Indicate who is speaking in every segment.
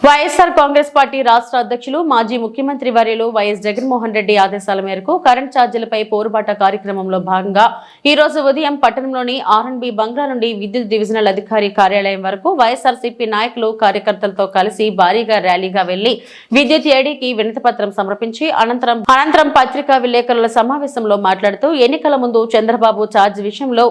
Speaker 1: YSR Congress party రాష్ట్ర అధ్యక్షులు మాజీ ముఖ్యమంత్రి వర్యులు వైఎస్ జగన్మోహన్ రెడ్డి ఆదేశాల మేరకు కరెంట్ ఛార్జీలపై పోరుబాట కార్యక్రమంలో భాగంగా ఈ రోజు ఉదయం పట్టణంలోని ఆర్ఎన్బి బంగ్లా నుండి విద్యుత్ డివిజనల్ అధికారి కార్యాలయం వరకు వైఎస్ఆర్సీపీ నాయకులు కార్యకర్తలతో కలిసి భారీగా ర్యాలీగా వెళ్లి విద్యుత్ ఏడీకి వినతిపత్రం సమర్పించి అనంతరం పత్రికా విలేకరుల సమావేశంలో మాట్లాడుతూ ఎన్నికల ముందు చంద్రబాబు ఛార్జ్ విషయంలో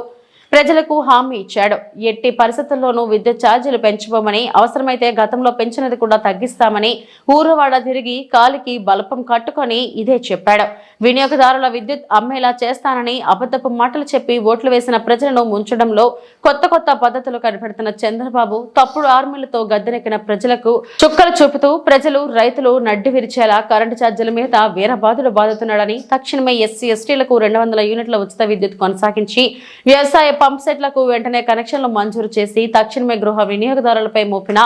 Speaker 1: ప్రజలకు హామీ ఇచ్చాడు. ఎట్టి పరిస్థితుల్లోనూ విద్యుత్ ఛార్జీలు పెంచుకోమని, అవసరమైతే గతంలో పెంచినది కూడా తగ్గిస్తామని ఊరవాడ తిరిగి కాలికి బలపం కట్టుకొని ఇదే చెప్పాడు. వినియోగదారుల విద్యుత్ అమ్మేలా చేస్తానని అబద్ధపు మాటలు చెప్పి ఓట్లు వేసిన ప్రజలను ముంచడంలో కొత్త పద్ధతులు కనిపెడుతున్న చంద్రబాబు తప్పుడు ఆర్మీలతో గద్దెనెక్కిన ప్రజలకు చుక్కలు చూపుతూ ప్రజలు రైతులు నడ్డి విరిచేలా కరెంటు ఛార్జీల మీద వీరబాదులు బాదుతున్నాడని, తక్షణమే ఎస్సీ ఎస్టీలకు 200 యూనిట్ల ఉచిత విద్యుత్ కొనసాగించి వ్యవసాయ పంప్ సెట్లకు వెంటనే కనెక్షన్లు మంజూరు చేసి తక్షణమే గృహ వినియోగదారులపై మోపిన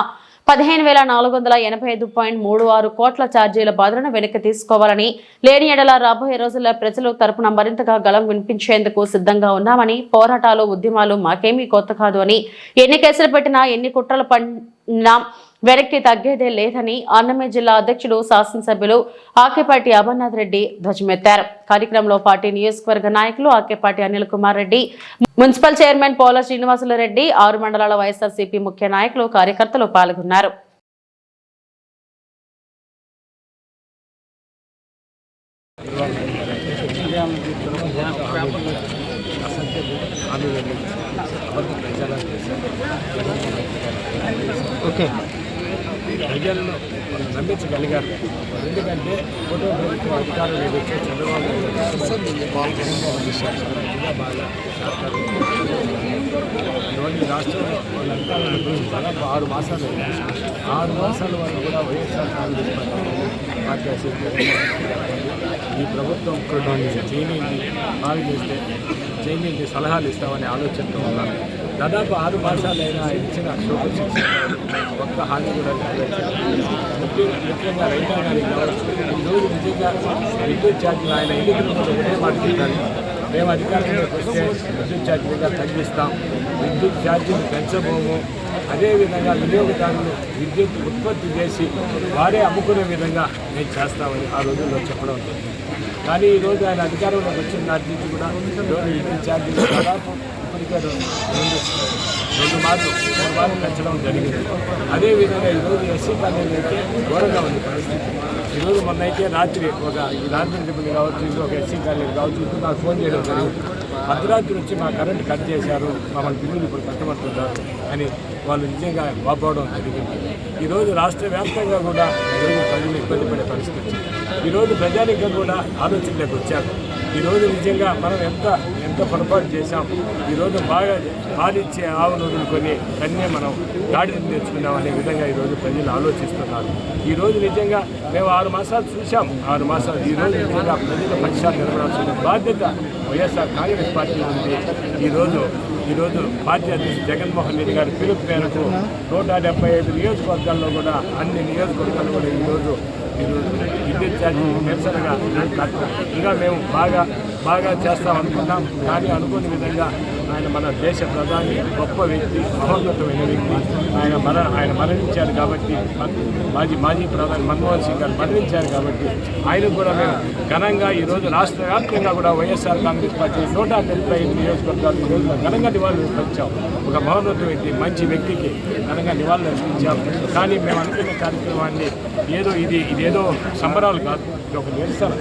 Speaker 1: 15,485.36 కోట్ల ఛార్జీల బాధలను వెనక్కి తీసుకోవాలని, లేని ఎడల రాబోయే రోజుల్లో ప్రజలు తరపున మరింతగా గళం వినిపించేందుకు సిద్ధంగా ఉన్నామని, పోరాటాలు ఉద్యమాలు మాకేమీ కొత్త కాదు అని, ఎన్ని కేసులు పెట్టినా ఎన్ని కుట్రలు పడినా వెనక్కి తగ్గేదే లేదని అన్నమయ్య జిల్లా అధ్యక్షుడు శాసనసభ్యులు ఆకేపాటి అమర్నాథ్ రెడ్డి ధ్వజమెత్తారు. కార్యక్రమంలో పార్టీ నియోజకవర్గ నాయకులు ఆకేపాటి అనిల్ కుమార్ రెడ్డి, మున్సిపల్ చైర్మన్ పోల శ్రీనివాసులు రెడ్డి, 6 మండలాల వైఎస్ఆర్సీపీ ముఖ్య నాయకులు కార్యకర్తలు పాల్గొన్నారు.
Speaker 2: ప్రజలను నమ్మించగలిగారు. ఎందుకంటే ఫోటో ప్రభుత్వ అధికారులు ఏదొచ్చో చంద్రబాబు బాగా చేస్తారు. ఈరోజు రాష్ట్రంలో వాళ్ళంతా దాదాపు 6 మాసాలు 6 మాసాల వరకు కూడా వైఎస్ఆర్ కాంగ్రెస్ పార్టీ ఈ ప్రభుత్వం చేయనింది బాగా చేస్తే చేయనింది సలహాలు ఇస్తామనే ఆలోచనతో ఉన్నారు. దాదాపు 6 మాసాలైనా ఇచ్చిన సూపర్ సిక్స్ ఒక్క హామీ కూడా ముఖ్యంగా రైతాంగానికి కావచ్చు. ఈరోజు నిజంగా విద్యుత్ ఛార్జీలు ఆయన ఎన్నికలు ఒకటే మాట చెప్పారు, మేము అధికారంలోకి వస్తే విద్యుత్ ఛార్జీలుగా తగ్గిస్తాం, విద్యుత్ ఛార్జీలు పెంచబోము, అదేవిధంగా వినియోగదారులు విద్యుత్ ఉత్పత్తి చేసి వారే అమ్ముకునే విధంగా మేము చేస్తామని ఆ రోజుల్లో చెప్పడం జరిగింది. కానీ ఈరోజు ఆయన అధికారంలోకి వచ్చిన నాటి నుంచి కూడా విద్యుత్ ఛార్జీలు దాదాపు ఇప్పటికే 2 మార్లు 3 మార్లు పెంచడం జరిగింది. అదేవిధంగా ఈరోజు ఎస్సీ కాలేజీ అయితే ఘోరంగా ఉంది పరిస్థితి. ఈరోజు మొన్నైతే రాత్రి ఈ రాత్రి ట్రిపుల్ కావచ్చు, ఇది ఒక ఎస్సీ కాలేజీ కావచ్చు, ఇప్పుడు నాకు ఫోన్ చేయడం జరిగింది. అర్ధరాత్రి వచ్చి మా కరెంట్ కట్ చేశారు, మమ్మల్ని బిల్లులు ఇప్పుడు కట్టమంటున్నారు అని వాళ్ళు నిజంగా వాపోవడం జరిగింది. ఈరోజు రాష్ట్ర వ్యాప్తంగా కూడా ఈరోజు ప్రజలు ఇబ్బంది పడే పరిస్థితి. ఈరోజు ప్రజానికం కూడా ఆలోచనలోకి వచ్చారు. ఈరోజు నిజంగా మనం ఎంత పొరపాటు చేశాం. ఈరోజు బాగా పాలిచ్చే ఆవును వదులుకొని కన్నే మనం గాడిని తెచ్చుకున్నాం అనే విధంగా ఈరోజు ప్రజలు ఆలోచిస్తున్నారు. ఈరోజు నిజంగా మేము 6 మాసాలు చూసాం. 6 మాసాలు ఈరోజు నిజంగా ప్రజల పక్షాన్ని నిలబడాల్సిన బాధ్యత వైఎస్ఆర్ కాంగ్రెస్ పార్టీ ఉంది. ఈరోజు పార్టీ అధ్యక్షుడు జగన్మోహన్ రెడ్డి గారి పిలుపు మేరకు 175 నియోజకవర్గాల్లో కూడా అన్ని నియోజకవర్గాల్లో కూడా ఈరోజు విద్యుత్ ఛార్జీ నిరసనగా ఇంకా మేము బాగా చేస్తామనుకున్నాం. కానీ అనుకోని విధంగా ఆయన మన దేశ ప్రధాని, గొప్ప వ్యక్తి, మహోన్నతమైన వ్యక్తి, ఆయన మరణించారు కాబట్టి, మాజీ ప్రధాని మన్మోహన్ సింగ్ గారు మరణించారు కాబట్టి ఆయన కూడా మేము ఘనంగా ఈరోజు రాష్ట్ర వ్యాప్తంగా కూడా వైఎస్ఆర్ కాంగ్రెస్ పార్టీ 175 నియోజకవర్గాలు ఈరోజు ఘనంగా నివాళులు అర్పించాం. ఒక మహోన్నత వ్యక్తి, మంచి వ్యక్తికి ఘనంగా నివాళులు అర్పించాం. కానీ మేము అనుకున్న కార్యక్రమాన్ని ఇదేదో సంబరాలు కాదు, ఇది ఒక నిరసన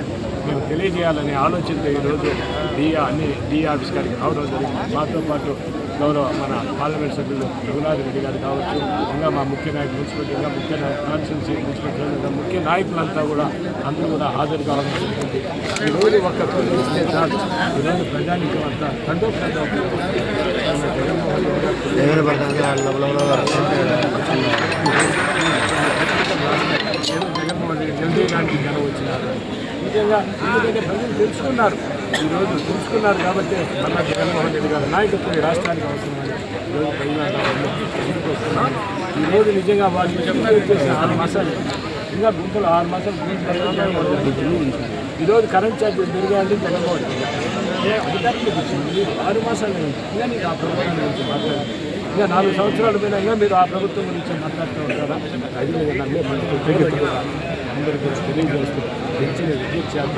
Speaker 2: మేము తెలియజేయాలనే ఆలోచనతో ఈరోజు అన్ని డిఈ ఆఫీస్ గారికి రావడం జరిగింది. మాతో పాటు గౌరవ మన పార్లమెంట్ సభ్యులు రఘునాథ్ రెడ్డి గారు కావచ్చు, ఇంకా మా ముఖ్య నాయకులు మున్సిపల్ కాన్స్టిట్యున్సీ మున్సిపల్ ముఖ్య నాయకులంతా కూడా అందరూ కూడా హాజరు కావడం జరుగుతుంది. ఈరోజు ఒక్క రోజు ఇస్తే చాలు ఈరోజు ప్రజానికి అంతా జగన్మోహన్ రెడ్డి జల్దీ గారికి జనం వచ్చినారు. నిజంగా ఎందుకంటే ప్రజలు తెలుసుకున్నారు కాబట్టి మన జగన్మోహన్ రెడ్డి గారు నాయకత్వం ఈ రాష్ట్రానికి అవసరమని ఈరోజు ప్రజలు ఈరోజు నిజంగా వాళ్ళు చేసిన 6 మాసాలు ఇంకా గుంపులు 6 మాసాలు ఈరోజు కరెంట్ ఛార్జీలు పెరిగాయంటే జగన్మోహన్ రెడ్డి అధికారులకు వచ్చింది 6 మాసాలు ఇంకా నీకు ఆ ప్రభుత్వం గురించి మాట్లాడాలి. ఇంకా 4 సంవత్సరాల మీద ఇంకా మీరు ఆ ప్రభుత్వం గురించి మాట్లాడుతూ ఉంటారా? అది నమ్మే మనకు అందరికీ తెలియజేస్తూ పెంచిన విద్యుత్ ఛార్జీలు